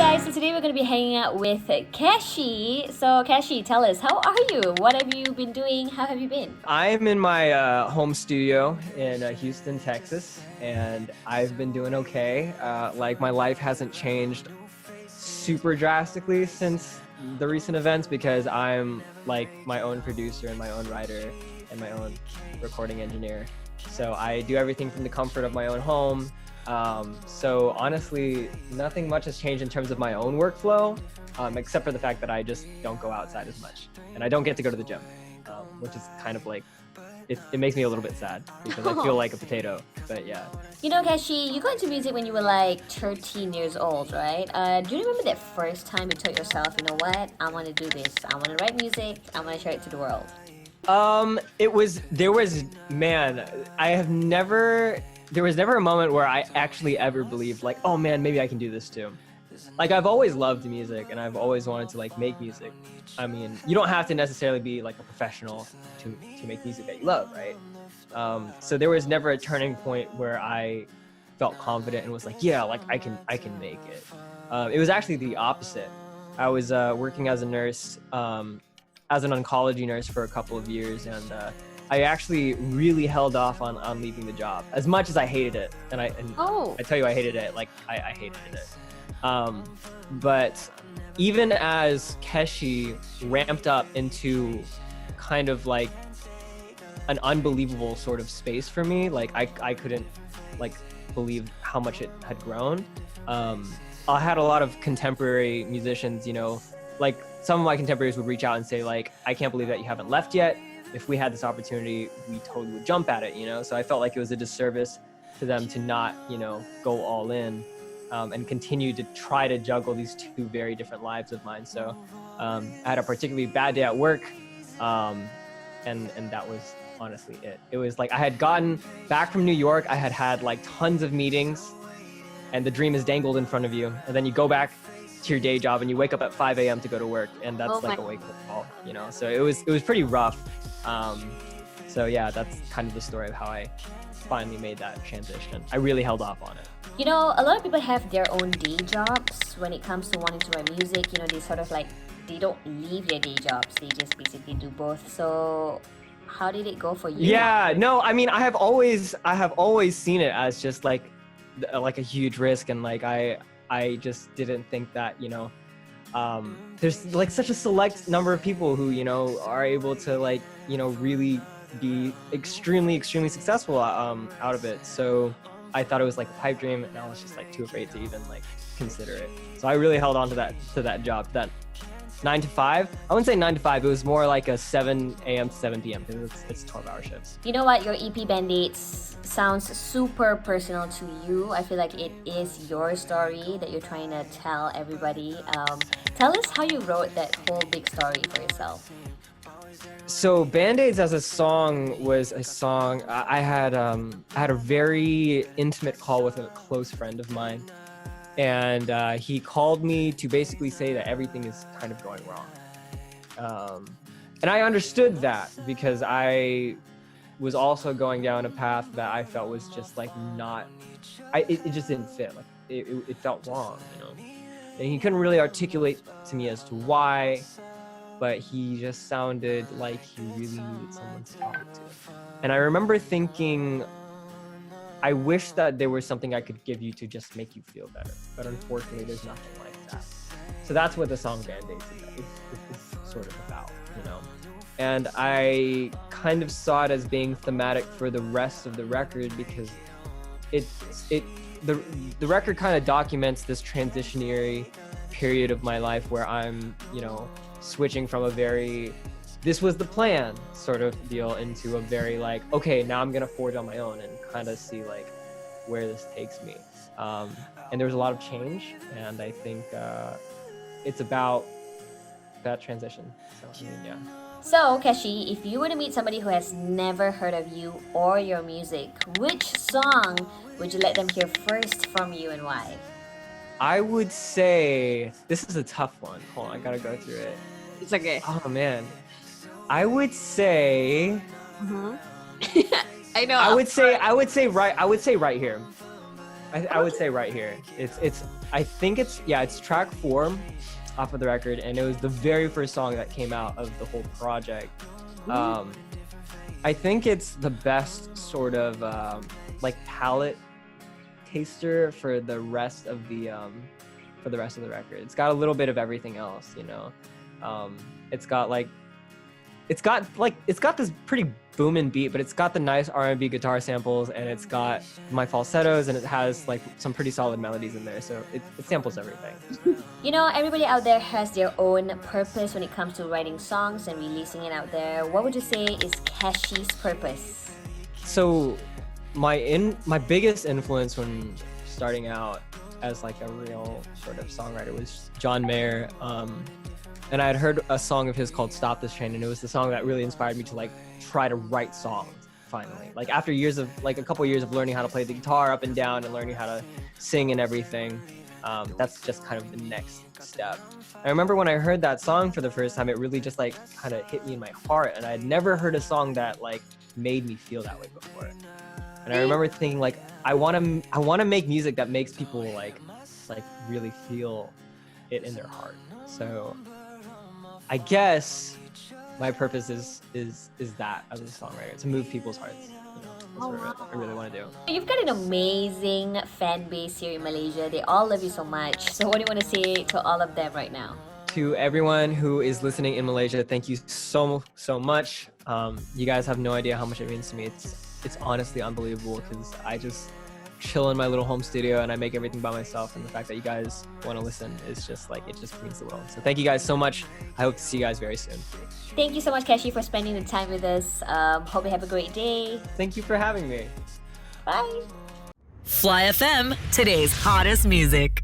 guys, so today we're going to be hanging out with Keshi. So Keshi, tell us, how are you? What have you been doing? How have you been? I'm in my home studio in Houston, Texas, and I've been doing okay. Like my life hasn't changed super drastically since the recent events because I'm like my own producer and my own writer and my own recording engineer. So I do everything from the comfort of my own home. So honestly, nothing much has changed in terms of my own workflow, except for the fact that I just don't go outside as much and I don't get to go to the gym, which is kind of like, it makes me a little bit sad because I feel like a potato, but yeah. You know, Keshi, you got into music when you were like 13 years old, right? Do you remember that first time you told yourself, you know what, I want to do this. I want to write music. I want to share it to the world. There was never a moment where I actually ever believed like, oh man, maybe I can do this too. Like I've always loved music and I've always wanted to like make music. I mean, you don't have to necessarily be like a professional to make music that you love, right? So there was never a turning point where I felt confident and was like, yeah, like I can make it. It was actually the opposite. I was working as a nurse, as an oncology nurse for a couple of years, and I actually really held off on leaving the job as much as I hated it. And I tell you, I hated it. Like I hated it. But even as Keshi ramped up into kind of like an unbelievable sort of space for me, like I couldn't like believe how much it had grown. I had a lot of contemporary musicians, you know, like some of my contemporaries would reach out and say like, I can't believe that you haven't left yet. If we had this opportunity, we totally would jump at it, you know? So I felt like it was a disservice to them to not, you know, go all in and continue to try to juggle these two very different lives of mine. So I had a particularly bad day at work, and that was honestly it. It was like I had gotten back from New York, I had had like tons of meetings, and the dream is dangled in front of you, and then you go back to your day job and you wake up at 5 a.m. to go to work, and that's like a wake-up call, you know? So it was pretty rough. So yeah, that's kind of the story of how I finally made that transition. I really held off on it. You know, a lot of people have their own day jobs when it comes to wanting to write music. You know, they sort of like, they don't leave their day jobs. They just basically do both. So how did it go for you? Yeah, no, I mean, I have always seen it as just like a huge risk. And like, I just didn't think that, you know, there's like such a select number of people who, you know, are able to like, you know, really be extremely successful out of it. So I thought it was like a pipe dream, and I was just like too afraid to even like consider it. So I really held on to that job, that 9 to 5. I wouldn't say 9 to 5. It was more like a 7 a.m. to 7 p.m. because it's 12-hour shifts. You know what? Your EP Bandaids sounds super personal to you. I feel like it is your story that you're trying to tell everybody. Tell us how you wrote that whole big story for yourself. So Bandaids as a song was a song I had a very intimate call with a close friend of mine, and he called me to basically say that everything is kind of going wrong, and I understood that because I was also going down a path that I felt was just like it just didn't fit. Like it felt wrong, you know, and he couldn't really articulate to me as to why. But he just sounded like he really needed someone to talk to. And I remember thinking, I wish that there was something I could give you to just make you feel better. But unfortunately, there's nothing like that. So that's what the song Bandaids is sort of about, you know? And I kind of saw it as being thematic for the rest of the record because the record kind of documents this transitionary period of my life where I'm, you know, switching from a very this was the plan sort of deal into a very like, okay, now I'm gonna forge on my own and kind of see like where this takes me. And there was a lot of change, and I think it's about that transition. So I mean, yeah. So, Keshi, if you were to meet somebody who has never heard of you or your music, which song would you let them hear first from you and why? I would say, this is a tough one. Hold on, I gotta go through it. It's okay. Oh man. I would say I know. I would say right here. I would say right here. It's I think it's track 4 off of the record, and it was the very first song that came out of the whole project. I think it's the best sort of like palette taster for the rest of the record. It's got a little bit of everything else, you know. It's got this pretty booming beat, but it's got the nice R&B guitar samples, and it's got my falsettos, and it has like some pretty solid melodies in there. So it samples everything. You know, everybody out there has their own purpose when it comes to writing songs and releasing it out there. What would you say is Keshi's purpose? So my biggest influence when starting out as like a real sort of songwriter was John Mayer. And I had heard a song of his called Stop This Train, and it was the song that really inspired me to like try to write songs finally. Like after a couple years of learning how to play the guitar up and down and learning how to sing and everything, that's just kind of the next step. I remember when I heard that song for the first time, it really just like kind of hit me in my heart, and I had never heard a song that like made me feel that way before. And I remember thinking like, I want to make music that makes people like really feel it in their heart. So I guess my purpose is that as a songwriter, to move people's hearts. You know, that's what I really want to do. You've got an amazing fan base here in Malaysia. They all love you so much. So what do you want to say to all of them right now? To everyone who is listening in Malaysia, thank you so much. You guys have no idea how much it means to me. It's honestly unbelievable, because I just chill in my little home studio and I make everything by myself, and the fact that you guys want to listen is just like, it just means the world. So thank you guys so much. I hope to see you guys very soon. Thank you so much, Keshi, for spending the time with us. Hope you have a great day. Thank you for having me. Bye. Fly FM, today's hottest music.